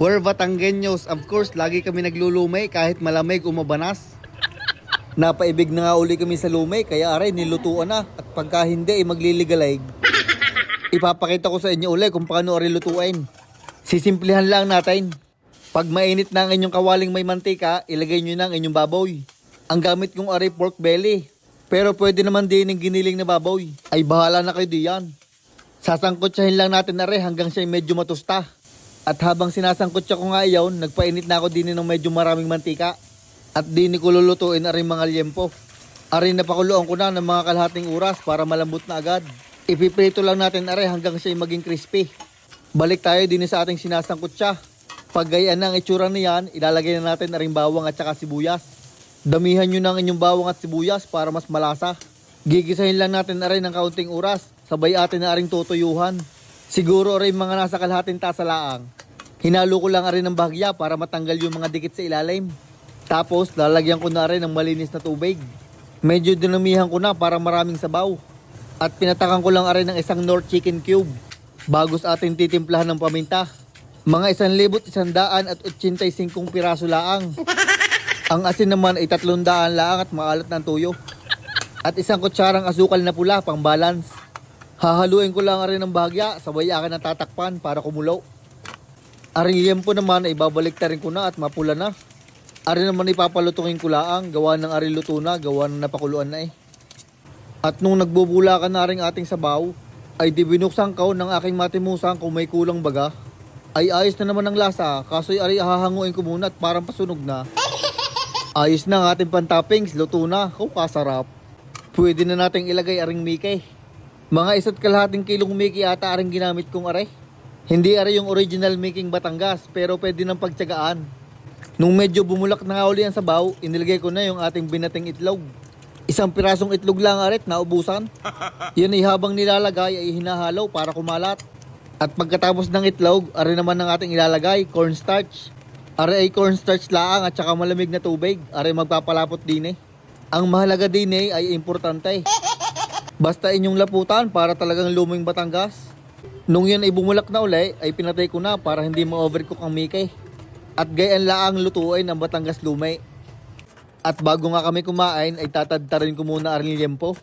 We're Batanggenyos. Of course, lagi kami naglulumay kahit malamig o mabanas. Napaibig na nga uli kami sa lumay, kaya aray nilutuan na. At pagka hindi, magliligalig. Ipapakita ko sa inyo uli kung paano aray lutuin. Sisimplihan lang natin. Pag mainit na ang inyong kawaling may mantika, ilagay nyo na ang inyong baboy. Ang gamit kong aray pork belly. Pero pwede naman din ng giniling na baboy. Ay bahala na kayo diyan. Sasangkotsahin lang natin aray hanggang siya medyo matusta. At habang sinasangkotsa ko nga iyon, nagpainit na ako din ng medyo maraming mantika. At din ko lulutuin aray mga liempo. Aray napakuluan ko na ng mga kalahating oras para malambot na agad. Ipiprito lang natin aray hanggang siya maging crispy. Balik tayo din sa ating sinasangkotsa. Pag gayaan na ang itsura niyan, ilalagay na natin aring bawang at saka sibuyas. Damihan nyo ng inyong bawang at sibuyas para mas malasa. Gigisahin lang natin aray ng kaunting oras, sabay atin na aring tutuyuhan. Siguro aray mga nasa kalahating tasa laang. Hinalo ko lang aray ng bahagya para matanggal yung mga dikit sa ilalim. Tapos lalagyan ko na aray ng malinis na tubig. Medyo dinamihan ko na para maraming sabaw. At pinatakan ko lang aray ng isang North Chicken Cube. Bago sa ating titimplahan ng paminta. Mga 1,185 piraso laang. Ang asin naman ay 300 laang at maalat ng tuyo. At isang kutsarang asukal na pula pang balance. Hahaluin ko lang rin ng bahagya, sabay akin na tatakpan para kumulo. Aring liempo naman ay babalik rin ko na at mapula na. Ari naman ipapalutungin ko laang, gawa ng ari luto na, gawa ng napakuluan na eh. At nung nagbubula ka na rin ating sabaw, ay di binuksan ko ng aking matimusang kung may kulang baga. Ay ayos na naman ang lasa, kaso'y ari hahanguin ko muna at parang pasunog na. Ayos na ang ating pantoppings, luto na, kasarap. Pwede na nating ilagay aring Mickey. Mga 1.5 kilong Mickey ata aring ginamit kong aray. Hindi aray yung original Mickey Batangas, pero pwede ng pagtsagaan. Nung medyo bumulak na nga uli ang sabaw, inilagay ko na yung ating binating itlog. Isang pirasong itlog lang arit, naubusan. Yan ay habang nilalagay ay hinahalo para kumalat. At pagkatapos ng itlog, ari naman ang ating ilalagay, cornstarch. Ari ay cornstarch laang at saka malamig na tubig. Ari magpapalapot din eh. Ang mahalaga din eh ay importante. Basta inyong laputan para talagang luming Batangas. Nung yun ay bumulak na uli, ay pinatay ko na para hindi ma-overcook ang Mickey. At gayan laang lutuin ang Batangas lumay. At bago nga kami kumain, ay tatadtarin ko muna aring liempo.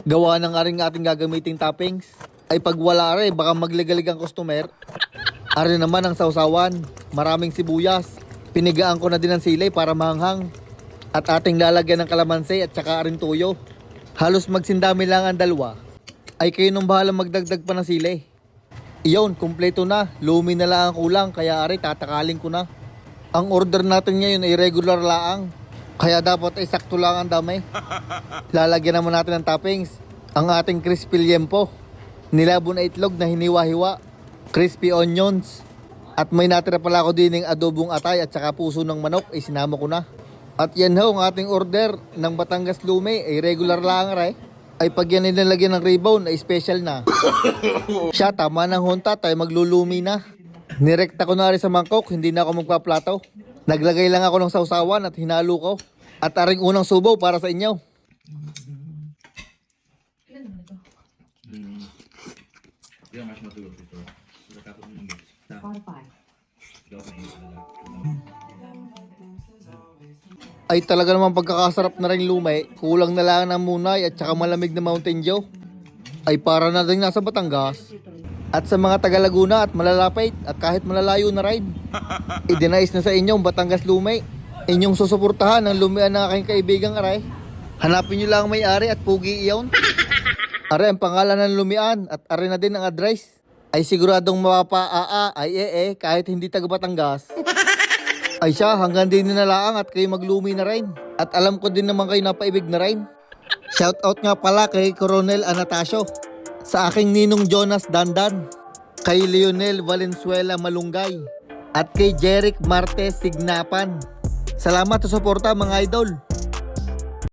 Gawa ng ating gagamiting toppings. Ay pag wala rin, baka magligalig ang customer. Ari naman ang sausawan, maraming sibuyas. Pinigaan ko na din ang silay para mahanghang. At ating lalagyan ng kalamansi at saka aring tuyo. Halos magsindami lang ang dalawa. Ay kayo nung bahala magdagdag pa ng silay. Iyon, kumpleto na. Lumi na lang ang kulang, kaya ari tatakaling ko na. Ang order natin ngayon ay regular laang. Kaya dapat ay sakto lang ang dami. Lalagyan naman natin ng toppings. Ang ating crispy liempo. Nilabo na itlog na hiniwa-hiwa. Crispy onions. At may natira pala ako din ng adobong atay at saka puso ng manok ay sinama ko na. At yan ho ang ating order ng Batangas Lume ay regular lang ray. Ay pag yan nilalagyan ng ribbon ay special na. Siya tama ng honta tayo maglulumi na. Nirekta ko na rin sa mangkok, hindi na ako magpaplato. Naglagay lang ako ng sausawan at hinalo ko. At aring unang subo para sa inyo. Ay talaga naman pagkakasarap na rin lumay. Kulang na lang ng munay at saka malamig na Mountain Dew. Ay para na rin nasa Batangas. At sa mga taga Laguna at malalapit at kahit malalayo na ride. Idinais na sa inyong Batangas Lumay. Inyong susuportahan ang lumian ng aking kaibigang aray. Hanapin nyo lang may-ari at pugi iyon. Aray ang pangalan ng lumian at aray na din ang address. Ay siguradong mapapa-aa ay kahit hindi taga Batangas. Ay siya hanggang din na lang at kayo maglumi na rin. At alam ko din naman kayo napaibig na rin. Shoutout nga pala kay Coronel Anastasio. Sa aking ninong Jonas Dandan, kay Lionel Valenzuela Malunggay, at kay Jeric Martes Signapan. Salamat sa suporta mga idol.